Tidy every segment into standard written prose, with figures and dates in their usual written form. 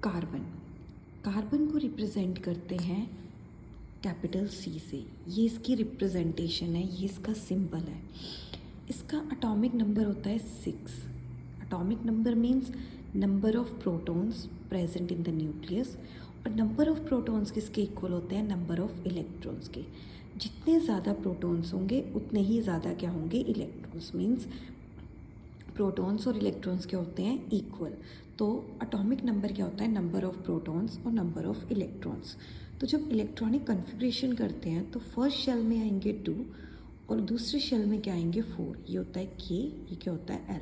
Carbon carbon को represent करते हैं कैपिटल सी से। ये इसकी रिप्रेजेंटेशन है, ये इसका सिंबल है। इसका एटॉमिक नंबर होता है 6। Atomic number means number of protons present in the nucleus, और नंबर ऑफ प्रोटॉन्स किसके इक्वल होते हैं? नंबर ऑफ इलेक्ट्रॉन्स के। जितने ज़्यादा प्रोटॉन्स होंगे उतने ही ज़्यादा क्या होंगे? इलेक्ट्रॉन्स। मीन्स प्रोटॉन्स और इलेक्ट्रॉन्स क्या होते हैं? इक्वल। तो एटॉमिक नंबर क्या होता है? नंबर ऑफ प्रोटॉन्स और नंबर ऑफ इलेक्ट्रॉन्स। तो जब इलेक्ट्रॉनिक कन्फिग्रेशन करते हैं तो फर्स्ट शेल में आएंगे 2 और दूसरे शेल में क्या आएंगे? 4। ये होता है K, ये क्या होता है? L।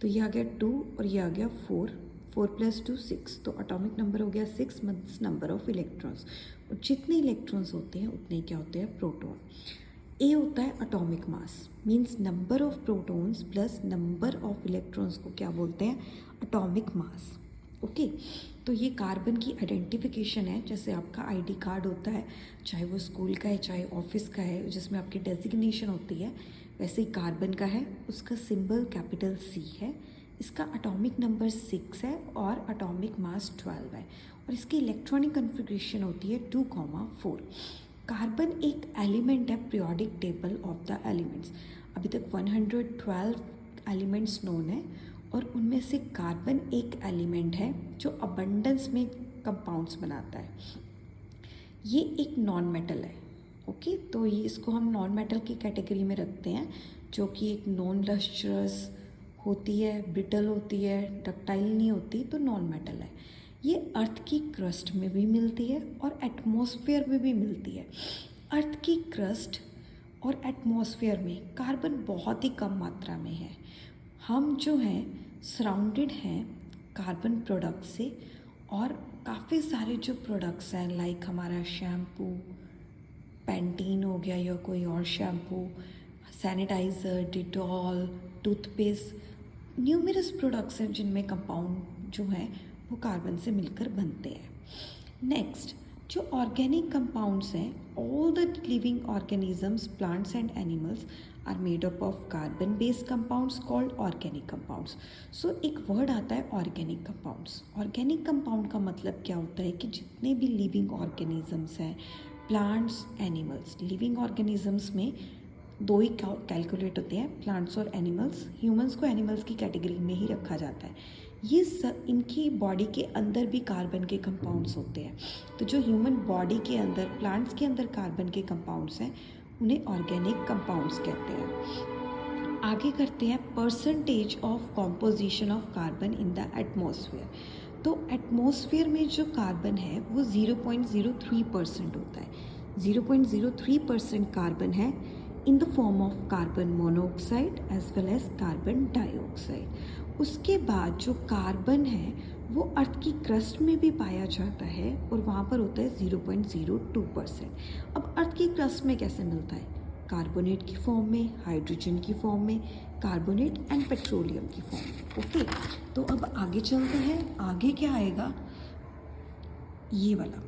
तो ये आ गया 2 और ये आ गया 4। 4 + 2 6। तो एटॉमिक नंबर हो गया 6 मीन्स नंबर ऑफ इलेक्ट्रॉन्स। और जितने इलेक्ट्रॉन्स होते हैं उतने क्या होते हैं? प्रोटॉन। ए होता है atomic mass, means number of protons plus number of electrons को क्या बोलते हैं? Atomic mass. ओके, तो ये कार्बन की आइडेंटिफिकेशन है। जैसे आपका आईडी कार्ड होता है, चाहे वो स्कूल का है चाहे ऑफिस का है, जिसमें आपकी डेजिग्नेशन होती है, वैसे ही कार्बन का है। उसका सिंबल कैपिटल सी है, इसका एटॉमिक नंबर 6 है और एटॉमिक मास 12 है, और इसकी इलेक्ट्रॉनिक कन्फिग्रेशन होती है 2,4। कार्बन एक एलिमेंट है periodic table of the elements. अभी तक 112 एलिमेंट्स नोन है, और उनमें से कार्बन एक एलिमेंट है जो अबंडेंस में कंपाउंड्स बनाता है। ये एक नॉन मेटल है। ओके, तो ये इसको हम नॉन मेटल की कैटेगरी में रखते हैं, जो कि एक नॉन लस्ट्रस होती है, ब्रिटल होती है, डक्टाइल नहीं होती, तो नॉन मेटल है। ये अर्थ की क्रस्ट में भी मिलती है और एटमॉस्फेयर में भी मिलती है। अर्थ की क्रस्ट और एटमॉस्फेयर में कार्बन बहुत ही कम मात्रा में है। हम जो हैं सराउंडेड हैं कार्बन प्रोडक्ट से, और काफ़ी सारे जो प्रोडक्ट्स हैं लाइक हमारा शैम्पू, पैंटीन हो गया या कोई और shampoo, sanitiser, Dettol, toothpaste, numerous products हैं जिनमें कंपाउंड जो हैं वो कार्बन से मिलकर बनते हैं। नेक्स्ट, जो ऑर्गेनिक कंपाउंड्स हैं, all the living organisms, plants and animals are made up of carbon based compounds called organic compounds. So एक वर्ड आता है ऑर्गेनिक कंपाउंड्स। ऑर्गेनिक कंपाउंड का मतलब क्या होता है कि जितने भी लिविंग ऑर्गेनिजम्स हैं, प्लांट्स, एनिमल्स, लिविंग ऑर्गेनिजम्स में 2 ही कैलकुलेट होते हैं, प्लांट्स और एनिमल्स। ह्यूमंस को एनिमल्स की कैटेगरी में ही रखा जाता है। ये सब इनकी बॉडी के अंदर भी कार्बन के कंपाउंड्स होते हैं। तो जो ह्यूमन बॉडी के अंदर, प्लांट्स के अंदर कार्बन के कंपाउंड्स हैं, उन्हें ऑर्गेनिक कंपाउंड्स कहते हैं। आगे करते हैं percentage of composition of carbon in the atmosphere. तो एटमॉस्फेयर में जो कार्बन है वो 0.03% होता है। 0.03% कार्बन है in the form of carbon monoxide as well as carbon dioxide. उसके बाद जो कार्बन है वो अर्थ की क्रस्ट में भी पाया जाता है, और वहाँ पर होता है 0.02%। अब अर्थ की क्रस्ट में कैसे मिलता है? कार्बोनेट की फॉर्म में, हाइड्रोजन की फॉर्म में, कार्बोनेट एंड पेट्रोलियम की फॉर्म में। ओके, तो अब आगे चलते हैं। आगे क्या आएगा? ये वाला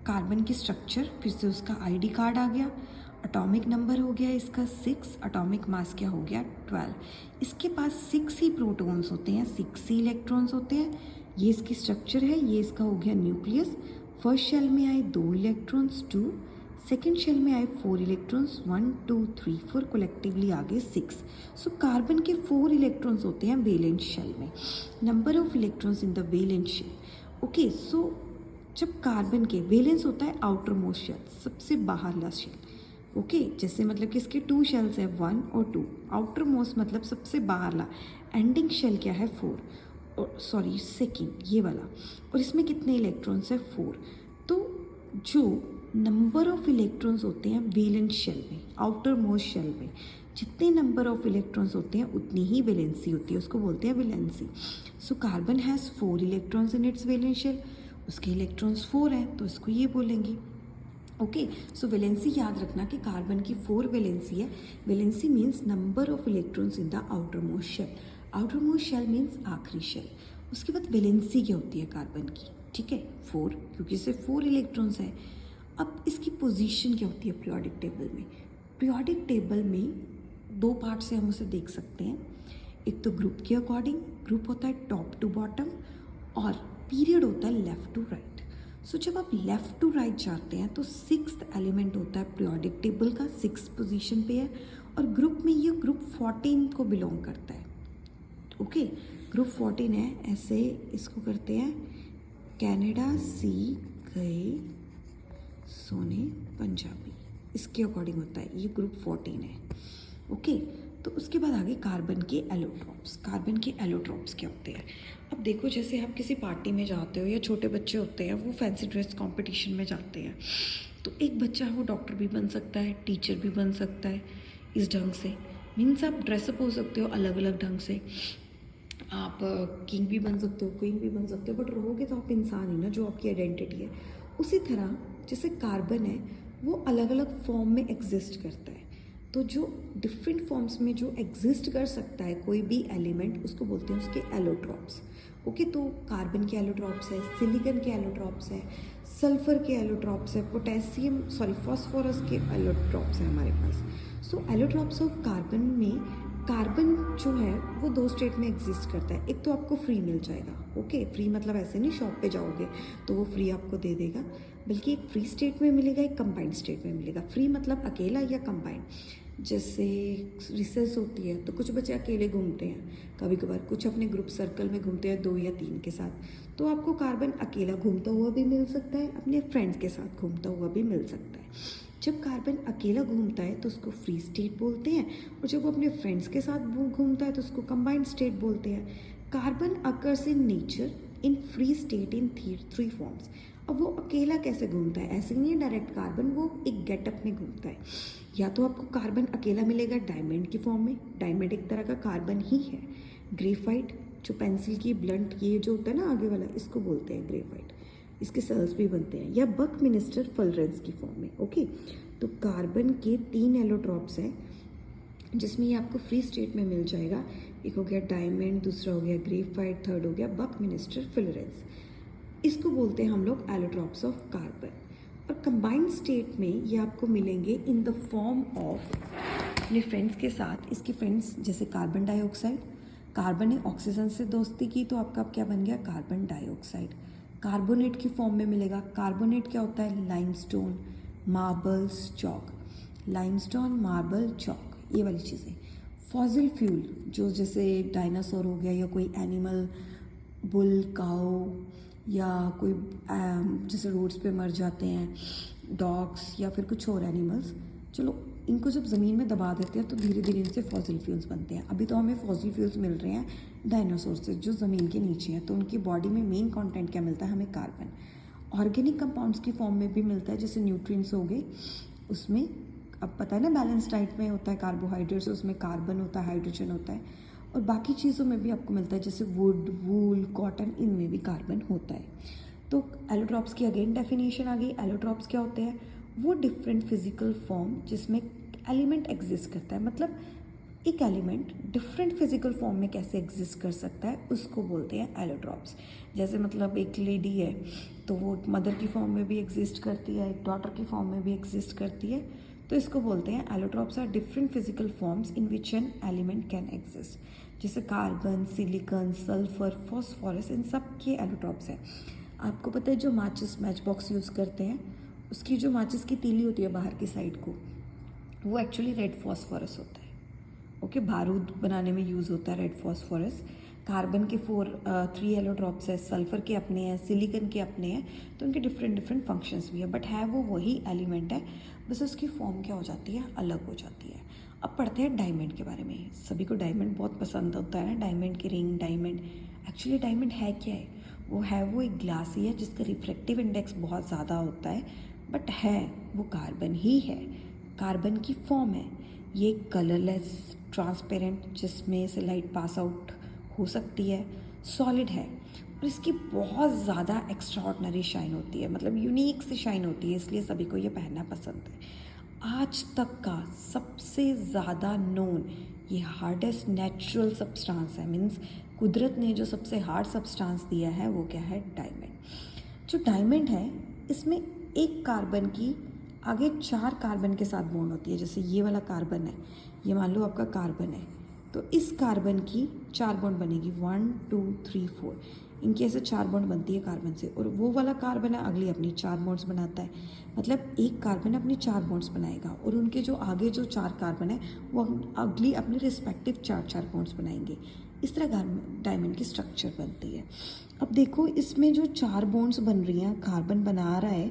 कार्बन की स्ट्रक्चर, फिर से उसका आईडी कार्ड आ गया, एटॉमिक नंबर हो गया इसका 6, एटॉमिक मास क्या हो गया? 12। इसके पास 6 ही प्रोटॉन्स होते हैं, 6 ही इलेक्ट्रॉन्स होते हैं। ये इसकी स्ट्रक्चर है, ये इसका हो गया न्यूक्लियस। फर्स्ट शेल में आए 2 इलेक्ट्रॉन्स 2, सेकेंड शेल में आए 4 इलेक्ट्रॉन्स 1 2 3 4, कलेक्टिवली आ गए 6। सो कार्बन के 4 इलेक्ट्रॉन्स होते हैं वैलेंस शेल में। Number of electrons in the valence shell. Okay, so जब कार्बन के वैलेंस होता है आउटर मोस्ट शेल, सबसे बाहरला शेल। ओके, जैसे मतलब कि इसके 2 शेल्स है, 1 और 2। आउटर मोस्ट मतलब सबसे बाहरला। एंडिंग शेल क्या है? 4, और सॉरी सेकेंड, ये वाला। और इसमें कितने इलेक्ट्रॉन्स है? 4। तो जो नंबर ऑफ इलेक्ट्रॉन्स होते हैं वैलेंस शेल में, आउटर मोस्ट शेल में, जितने नंबर ऑफ इलेक्ट्रॉन्स होते हैं उतनी ही वैलेंसी होती है, उसको बोलते हैं valency. So carbon has 4 electrons in its valence shell, उसके इलेक्ट्रॉन्स 4 हैं, तो इसको ये बोलेंगे। ओके, सो वैलेंसी याद रखना कि कार्बन की 4 वैलेंसी है। Valency means number of electrons in the outermost shell. Outermost shell means आखिरी शेल। उसके बाद वैलेंसी क्या होती है कार्बन की? ठीक है, 4, क्योंकि इसे 4 इलेक्ट्रॉन्स है। अब इसकी पोजीशन क्या होती है पीरियोडिक टेबल में? पीरियोडिक टेबल में 2 पार्ट से हम उसे देख सकते हैं। एक तो ग्रुप के अकॉर्डिंग, ग्रुप होता है टॉप टू बॉटम, और पीरियड होता है लेफ़्ट टू राइट। सो जब आप लेफ़्ट टू राइट जाते हैं तो सिक्स्थ एलिमेंट होता है पीरियोडिक टेबल का, सिक्स पोजीशन पे है, और ग्रुप में ये ग्रुप 14 को बिलोंग करता है। ओके, ग्रुप 14 है, ऐसे इसको करते हैं, कनाडा सी गए सोने पंजाबी, इसके अकॉर्डिंग होता है, ये ग्रुप 14 है। ओके, तो उसके बाद आगे कार्बन के एलोट्रॉप्स। कार्बन के एलोट्रॉप्स क्या होते हैं? अब देखो, जैसे आप किसी पार्टी में जाते हो या छोटे बच्चे होते हैं वो फैंसी ड्रेस कंपटीशन में जाते हैं, तो एक बच्चा वो डॉक्टर भी बन सकता है, टीचर भी बन सकता है इस ढंग से। मीन्स आप ड्रेसअप हो सकते हो अलग अलग ढंग से, आप किंग भी बन सकते हो, क्वीन भी बन सकते हो, बट रहोगे तो आप इंसान ही ना, जो आपकी आइडेंटिटी है। उसी तरह जैसे कार्बन है वो अलग अलग फॉर्म में एग्जिस्ट करता है, तो जो डिफरेंट फॉर्म्स में जो एग्जिस्ट कर सकता है कोई भी एलिमेंट, उसको बोलते हैं उसके एलोट्रॉप्स। ओके, तो कार्बन के एलोट्रॉप्स है, सिलिकॉन के एलोट्रॉप्स है, सल्फर के एलोट्रॉप्स है, फास्फोरस के एलोट्रॉप्स है हमारे पास। सो एलोट्रॉप्स ऑफ कार्बन में कार्बन जो है वो दो स्टेट में एग्जिस्ट करता है। एक तो आपको फ्री मिल जाएगा, ओके, फ्री मतलब ऐसे नहीं शॉप पे जाओगे तो वो फ्री आपको दे देगा, बल्कि एक फ्री स्टेट में मिलेगा, एक कंबाइंड स्टेट में मिलेगा। फ्री मतलब अकेला या कंबाइंड। जैसे रिसर्च होती है तो कुछ बच्चे अकेले घूमते हैं कभी कभार, कुछ अपने ग्रुप सर्कल में घूमते हैं 2 या 3 के साथ, तो आपको कार्बन अकेला घूमता हुआ भी मिल सकता है, अपने फ्रेंड्स के साथ घूमता हुआ भी मिल सकता है। जब कार्बन अकेला घूमता है तो उसको फ्री स्टेट बोलते हैं, और जब वो अपने फ्रेंड्स के साथ घूमता है तो उसको कंबाइंड स्टेट बोलते हैं। Carbon occurs in nature in free state in 3 forms. अब वो अकेला कैसे घूमता है? ऐसे नहीं है डायरेक्ट कार्बन, वो एक गेटअप में घूमता है। या तो आपको कार्बन अकेला मिलेगा डायमंड की फॉर्म में, डायमंड एक तरह का कार्बन ही है। ग्रेफाइट, जो पेंसिल की ब्लंट ये जो होता है ना आगे वाला, इसको बोलते हैं ग्रेफाइट, इसके सेल्स भी बनते हैं। या बकमिनिस्टर फुलरेंस की फॉर्म में। ओके, तो कार्बन के 3 एलोट्रॉप्स हैं जिसमें ये आपको फ्री स्टेट में मिल जाएगा। एक हो गया डायमंड, दूसरा हो गया ग्रेफाइट, थर्ड हो गया बकमिनिस्टर फुलरेंस। इसको बोलते हैं हम लोग एलोट्रॉप्स ऑफ कार्बन। और कंबाइंड स्टेट में ये आपको मिलेंगे इन द फॉर्म ऑफ अपने फ्रेंड्स के साथ। इसके फ्रेंड्स जैसे कार्बन डाइऑक्साइड, कार्बन ने ऑक्सीजन से दोस्ती की तो आपका क्या बन गया? Carbon dioxide. कार्बोनेट की फॉर्म में मिलेगा। कार्बोनेट क्या होता है? Limestone, marbles, chalk. Limestone, marble, chalk, ये वाली चीज़ें। फॉसिल फ्यूल, जो जैसे डायनासोर हो गया या कोई एनिमल, बुल, काऊ, या कोई जैसे रोड्स पे मर जाते हैं डॉग्स या फिर कुछ और एनिमल्स, चलो इनको जब ज़मीन में दबा देते हैं तो धीरे धीरे इनसे फॉसिल फ्यूल्स बनते हैं। अभी तो हमें फॉसिल फ्यूल्स मिल रहे हैं डायनासोर से जो ज़मीन के नीचे हैं, तो उनकी बॉडी में मेन कंटेंट क्या मिलता है? हमें कार्बन। ऑर्गेनिक कंपाउंड्स की फॉर्म में भी मिलता है, जैसे न्यूट्रिएंट्स हो गए, उसमें अब पता है ना बैलेंस डाइट में होता है कार्बोहाइड्रेट्स, उसमें कार्बन होता है, हाइड्रोजन होता है, और बाकी चीज़ों में भी आपको मिलता है जैसे वुड, वूल, कॉटन, इनमें भी कार्बन होता है। तो एलोट्रॉप्स की अगेन डेफिनेशन आ गई। एलोट्रॉप्स क्या होते हैं? वो डिफरेंट फिजिकल फॉर्म जिसमें एलिमेंट एग्जिस्ट करता है, मतलब एक एलिमेंट डिफरेंट फिजिकल फॉर्म में कैसे एग्जिस्ट कर सकता है उसको बोलते हैं एलोट्रॉप्स। जैसे मतलब एक लेडी है तो वो मदर की फॉर्म में भी एग्जिस्ट करती है, एक डॉटर की फॉर्म में भी एग्जिस्ट करती है, तो इसको बोलते हैं allotropes are different physical forms in which an element can exist. जैसे कार्बन, सिलिकॉन, सल्फर, फॉस्फोरस, इन सब के एलोट्रॉप्स हैं। आपको पता है जो माचिस मैच बॉक्स यूज़ करते हैं, उसकी जो माचिस की तीली होती है बाहर की साइड को, वो एक्चुअली रेड फॉस्फोरस होता है। ओके, बारूद बनाने में यूज़ होता है रेड फॉस्फोरस। कार्बन के 3 एलोट्रॉप्स है, सल्फर के अपने हैं, सिलिकॉन के अपने हैं, तो उनके डिफरेंट डिफरेंट फंक्शंस भी है, बट है वो वही एलिमेंट है, बस उसकी फॉर्म क्या हो जाती है? अलग हो जाती है। अब पढ़ते हैं डायमंड के बारे में। सभी को डायमंड बहुत पसंद होता है ना, डायमंड की रिंग, डायमंड। एक्चुअली डायमंड है क्या है? वो एक ग्लास ही है जिसका रिफ्रैक्टिव इंडेक्स बहुत ज़्यादा होता है, बट है वो कार्बन ही है, कार्बन की फॉर्म है। ये कलरलेस, ट्रांसपेरेंट, जिसमें से लाइट पास आउट हो सकती है, सॉलिड है, और इसकी बहुत ज़्यादा एक्स्ट्राऑर्डिनरी शाइन होती है, मतलब यूनिक सी शाइन होती है, इसलिए सभी को ये पहनना पसंद है। आज तक का सबसे ज़्यादा नोन ये हार्डेस्ट नेचुरल सब्सटेंस है, मीन्स कुदरत ने जो सबसे हार्ड सब्सटेंस दिया है वो क्या है? डायमंड। जो डायमंड है इसमें एक कार्बन की आगे 4 कार्बन के साथ बॉन्ड होती है। जैसे ये वाला कार्बन है, ये मान लो आपका कार्बन है, तो इस कार्बन की 4 बॉन्ड बनेगी, 1 2 3 4। इनकी ऐसे 4 बॉन्ड बनती है कार्बन से, और वो वाला कार्बन है अगली अपनी 4 बॉन्ड्स बनाता है। मतलब एक कार्बन अपनी 4 बॉन्ड्स बनाएगा और उनके जो आगे जो 4 कार्बन है वो अगली अपने रिस्पेक्टिव 4 बॉन्ड्स बनाएंगे। इस तरह डायमंड की स्ट्रक्चर बनती है। अब देखो इसमें जो 4 बॉन्ड्स बन रही हैं, कार्बन बना रहा है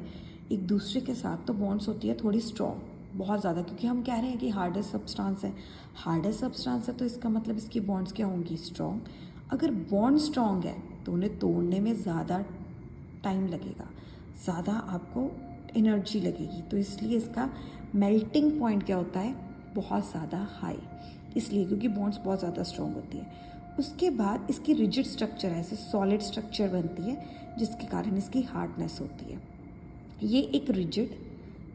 एक दूसरे के साथ, तो बॉन्ड्स होती है थोड़ी स्ट्रॉन्ग, बहुत ज़्यादा, क्योंकि हम कह रहे हैं कि हार्डेस्ट सब्सटेंस है। हार्डेस्ट सब्सटेंस है तो इसका मतलब इसकी बॉन्ड्स क्या होंगी? स्ट्रॉन्ग। अगर बॉन्ड स्ट्रॉन्ग है तो उन्हें तोड़ने में ज़्यादा टाइम लगेगा, ज़्यादा आपको एनर्जी लगेगी, तो इसलिए इसका मेल्टिंग पॉइंट क्या होता है? बहुत ज़्यादा हाई, इसलिए क्योंकि बॉन्ड्स बहुत ज़्यादा स्ट्रॉन्ग होती है। उसके बाद इसकी रिजिड स्ट्रक्चर है, ऐसे सॉलिड स्ट्रक्चर बनती है जिसके कारण इसकी हार्डनेस होती है। ये एक rigid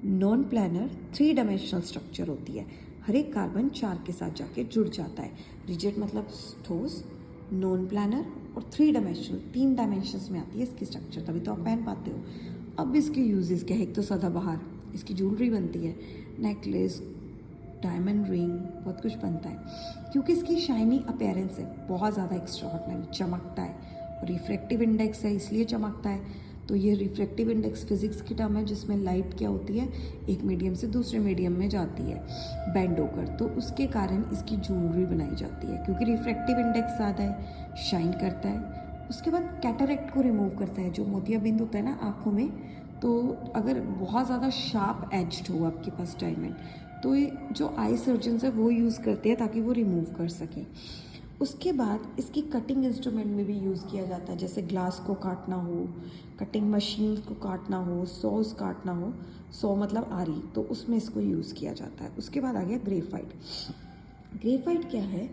non planner 3 dimensional structure होती है। हर एक कार्बन 4 के साथ जाके जुड़ जाता है। रिजिड मतलब ठोस, नॉन प्लानर और 3 डायमेंशनल, 3 डायमेंशंस में आती है इसकी स्ट्रक्चर, तभी तो आप पहन पाते हो। अब इसके यूजेस क्या है? एक तो सदाबहार, इसकी ज्वेलरी बनती है, नेकलेस, डायमंड रिंग, बहुत कुछ बनता है क्योंकि इसकी शाइनी अपीयरेंस है, बहुत ज़्यादा एक्स्ट्राऑर्डिनरी, चमकता है। और रिफ्रैक्टिव इंडेक्स है इसलिए चमकता है। तो ये रिफ्रैक्टिव इंडेक्स फिजिक्स की टर्म है जिसमें लाइट क्या होती है? एक मीडियम से दूसरे मीडियम में जाती है बेंड होकर, तो उसके कारण इसकी ज्वेलरी बनाई जाती है क्योंकि रिफ्रैक्टिव इंडेक्स ज़्यादा है, शाइन करता है। उसके बाद कैटरेक्ट को रिमूव करता है, जो मोतियाबिंद होता है ना आँखों में, तो अगर बहुत ज़्यादा शार्प एज्ड हो आपके पास डायमंड, तो ये जो आई सर्जन्स है वो यूज़ करते हैं ताकि वो रिमूव कर सकें। उसके बाद इसकी कटिंग इंस्ट्रूमेंट में भी यूज़ किया जाता है, जैसे ग्लास को काटना हो, कटिंग मशीन को काटना हो, सॉस काटना हो, सॉ मतलब आरी, तो उसमें इसको यूज़ किया जाता है। उसके बाद आ गया ग्रेफाइट। ग्रेफाइट क्या है?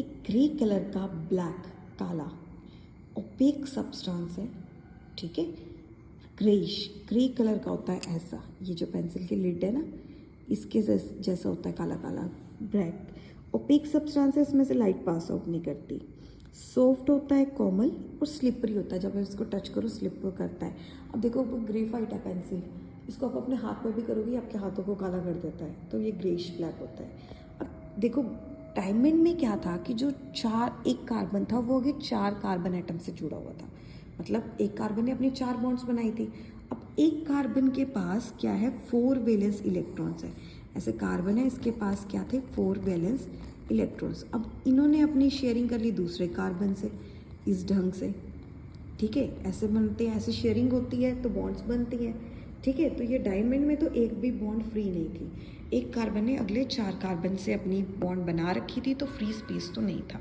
एक ग्रे कलर का, ब्लैक, काला ओपेक सब्सटेंस है, ठीक है, ग्रेइश, ग्रे कलर का होता है ऐसा। ये जो पेंसिल की लिड है ना, इसके जैसा होता है, काला काला ब्लैक ओपेक सब्सटेंस है, इसमें से लाइट पास आउट नहीं करती। सॉफ्ट होता है, कोमल और स्लिपरी होता है, जब आप इसको टच करो स्लिप करता है। अब देखो ग्रेफाइट है पेंसिल, इसको आप अपने हाथ में भी करोगे आपके हाथों को काला कर देता है, तो ये ग्रेइश ब्लैक होता है। अब देखो डायमंड में क्या था कि जो एक कार्बन था वो आगे 4 कार्बन एटम से जुड़ा हुआ था, मतलब एक कार्बन ने अपनी 4 बॉन्ड्स बनाई थी। अब एक कार्बन के पास क्या है? 4 वैलेंस इलेक्ट्रॉन्स है। ऐसे कार्बन है, इसके पास क्या थे? 4 वैलेंस इलेक्ट्रॉन्स। अब इन्होंने अपनी शेयरिंग कर ली दूसरे कार्बन से इस ढंग से, ठीक है, ऐसे बनते हैं, ऐसे शेयरिंग होती है तो बॉन्ड्स बनती हैं, ठीक है। तो ये डायमंड में तो एक भी बॉन्ड फ्री नहीं थी, एक कार्बन ने अगले 4 कार्बन से अपनी बॉन्ड बना रखी थी, तो फ्री स्पेस तो नहीं था।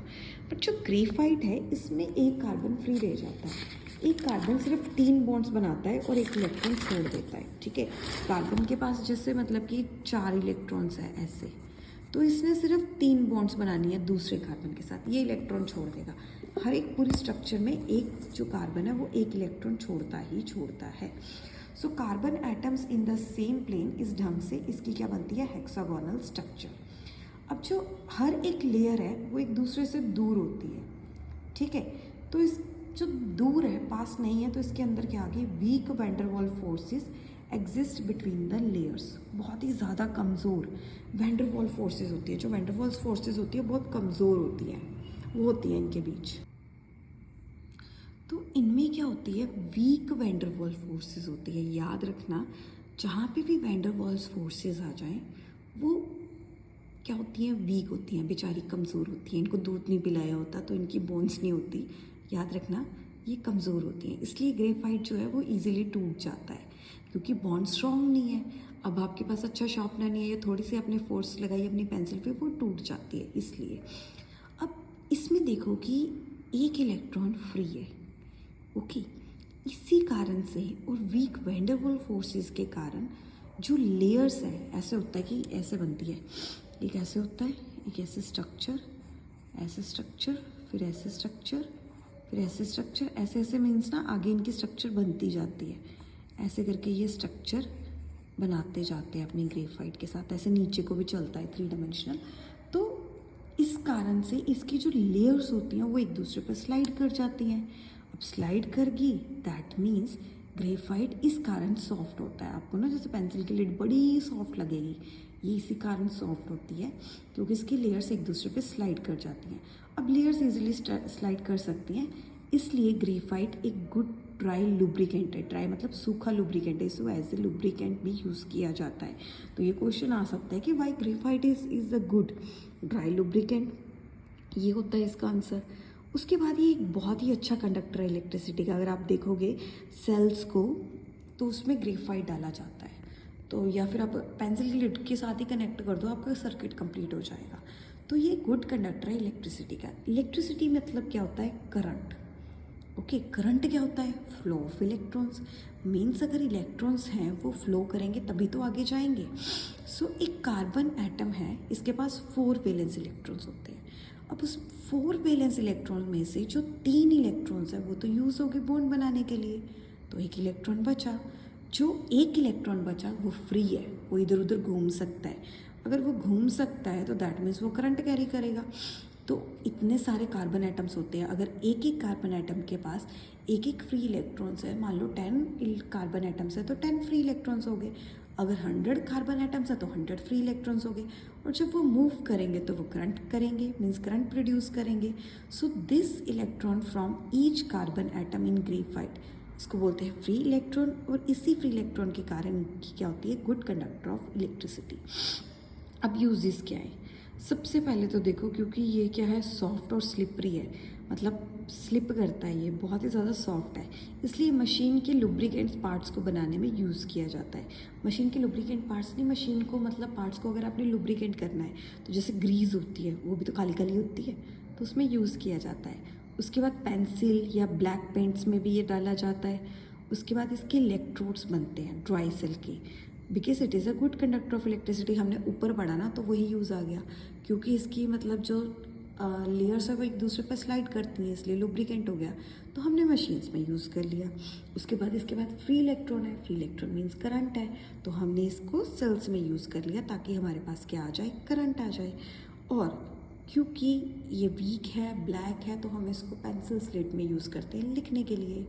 बट जो ग्रेफाइट है इसमें एक कार्बन फ्री रह जाता है, एक कार्बन सिर्फ 3 बॉन्ड्स बनाता है और एक इलेक्ट्रॉन छोड़ देता है, ठीक है। कार्बन के पास जैसे मतलब कि 4 इलेक्ट्रॉन्स है ऐसे, तो इसने सिर्फ 3 बॉन्ड्स बनानी है दूसरे कार्बन के साथ, ये इलेक्ट्रॉन छोड़ देगा। हर एक पूरी स्ट्रक्चर में एक जो कार्बन है वो एक इलेक्ट्रॉन छोड़ता ही छोड़ता है। So carbon atoms in the same plane, इस ढंग से इसकी क्या बनती है? Hexagonal structure. अब जो हर एक लेयर है वो एक दूसरे से दूर होती है, ठीक है। तो इस जो दूर है, पास नहीं है, तो इसके अंदर क्या आ गई? Weak van der Waals forces exist between the layers. बहुत ही ज़्यादा कमज़ोर वैन डर वाल्स फोर्सेस होती है, जो वैन डर वाल्स फोर्सेस होती है बहुत कमज़ोर होती है, वो होती है इनके बीच। तो इनमें क्या होती है? Weak van der Waals forces होती है। याद रखना, जहाँ पे भी वैन डर वाल्स फोर्सेस आ जाएं वो क्या होती हैं? वीक होती हैं, बेचारी कमज़ोर होती हैं, इनको दूध नहीं पिलाया होता तो इनकी बोन्स नहीं होती, याद रखना ये कमज़ोर होती हैं। इसलिए ग्रेफाइट जो है वो इजीली टूट जाता है क्योंकि बॉन्ड स्ट्रॉन्ग नहीं है। अब आपके पास अच्छा शार्पनर नहीं है, या थोड़ी सी आपने फोर्स लगाई अपनी पेंसिल पे, वो टूट जाती है इसलिए। अब इसमें देखो कि एक इलेक्ट्रॉन फ्री है, ओके। इसी कारण से और weak van der Waals forces के कारण जो लेयर्स है, ऐसे होता है कि ऐसे बनती है, एक ऐसे होता है, एक ऐसे स्ट्रक्चर, ऐसे स्ट्रक्चर, फिर ऐसे स्ट्रक्चर, फिर ऐसे स्ट्रक्चर, ऐसे ऐसे मीन्स ना आगे इनकी स्ट्रक्चर बनती जाती है, ऐसे करके ये स्ट्रक्चर बनाते जाते हैं अपनी ग्रेफाइट के साथ। ऐसे नीचे को भी चलता है 3 डायमेंशनल। तो इस कारण से इसकी जो लेयर्स होती हैं वो एक दूसरे पर स्लाइड कर जाती हैं। अब स्लाइड कर गई, दैट मीन्स ग्रेफाइट इस कारण सॉफ्ट होता है। आपको ना जैसे पेंसिल की लिड बड़ी सॉफ्ट लगेगी, ये इसी कारण सॉफ्ट होती है क्योंकि इसकी लेयर्स एक दूसरे पे स्लाइड कर जाती हैं। अब लेयर्स इजीली स्लाइड कर सकती हैं इसलिए ग्रेफाइट एक गुड ड्राई लुब्रिकेंट है। ड्राई मतलब सूखा लुब्रिकेंट है, इसको एज ए लुब्रिकेंट भी यूज़ किया जाता है। तो ये क्वेश्चन आ सकता है कि why graphite is a good dry lubricant, ये होता है इसका आंसर। उसके बाद ये एक बहुत ही अच्छा कंडक्टर है इलेक्ट्रिसिटी का। अगर आप देखोगे सेल्स को तो उसमें ग्रेफाइट डाला जाता है, तो या फिर आप पेंसिल की लिड के साथ ही कनेक्ट कर दो, आपका सर्किट कंप्लीट हो जाएगा। तो ये गुड कंडक्टर है इलेक्ट्रिसिटी का। इलेक्ट्रिसिटी मतलब क्या होता है? करंट। ओके, करंट क्या होता है? Flow of electrons. मीन्स अगर इलेक्ट्रॉन्स हैं वो फ्लो करेंगे तभी तो आगे जाएंगे। सो एक कार्बन एटम है, इसके पास 4 वैलेंस इलेक्ट्रॉन्स होते हैं। अब उस 4 वैलेंस इलेक्ट्रॉन में से जो 3 इलेक्ट्रॉन्स है वो तो यूज़ हो गए बॉन्ड बनाने के लिए, तो एक इलेक्ट्रॉन बचा। जो एक इलेक्ट्रॉन बचा वो फ्री है, वो इधर उधर घूम सकता है। अगर वो घूम सकता है तो दैट मीन्स वो करंट कैरी करेगा। तो इतने सारे कार्बन एटम्स होते हैं, अगर एक एक कार्बन एटम के पास एक एक फ्री इलेक्ट्रॉन्स है, मान लो 10 कार्बन एटम्स है तो 10 फ्री इलेक्ट्रॉन्स हो गए। अगर 100 कार्बन एटम्स है तो 100 फ्री इलेक्ट्रॉन्स हो गए। और जब वो मूव करेंगे तो वो करंट करेंगे, मीन्स करंट प्रोड्यूस करेंगे। So this electron from each carbon atom in graphite, इसको बोलते हैं फ्री इलेक्ट्रॉन। और इसी फ्री इलेक्ट्रॉन के कारण इनकी क्या होती है? Good conductor of electricity. अब यूजेस क्या है? सबसे पहले तो देखो, क्योंकि ये क्या है? सॉफ्ट और स्लिपरी है, मतलब स्लिप करता है, ये बहुत ही ज़्यादा सॉफ्ट है, इसलिए मशीन के लुब्रिकेंट्स पार्ट्स को बनाने में यूज़ किया जाता है। मशीन के लुब्रिकेंट पार्ट्स नहीं, मशीन को मतलब पार्ट्स को अगर आपने लुब्रिकेंट करना है तो जैसे ग्रीस होती है वो भी तो काली काली होती है, तो उसमें यूज़ किया जाता है। उसके बाद पेंसिल या ब्लैक पेंट्स में भी ये डाला जाता है। उसके बाद इसके इलेक्ट्रोड्स बनते हैं ड्राई सेल के, because it is a good conductor of electricity. हमने ऊपर पढ़ा ना तो वही यूज़ आ गया, क्योंकि इसकी मतलब जो लेयर्स है वो एक दूसरे पर स्लाइड करती हैं, इसलिए लुब्रिकेंट हो गया, तो हमने मशीन्स में यूज़ कर लिया। उसके बाद इसके बाद फ्री इलेक्ट्रॉन है, फ्री इलेक्ट्रॉन मीन्स करंट है, तो हमने इसको सेल्स में यूज़ कर लिया ताकि हमारे पास क्या आ जाए? करंट आ जाए। और क्योंकि ये वीक है, ब्लैक है, तो हम इसको पेंसिल स्लेट में यूज़ करते हैं लिखने के लिए।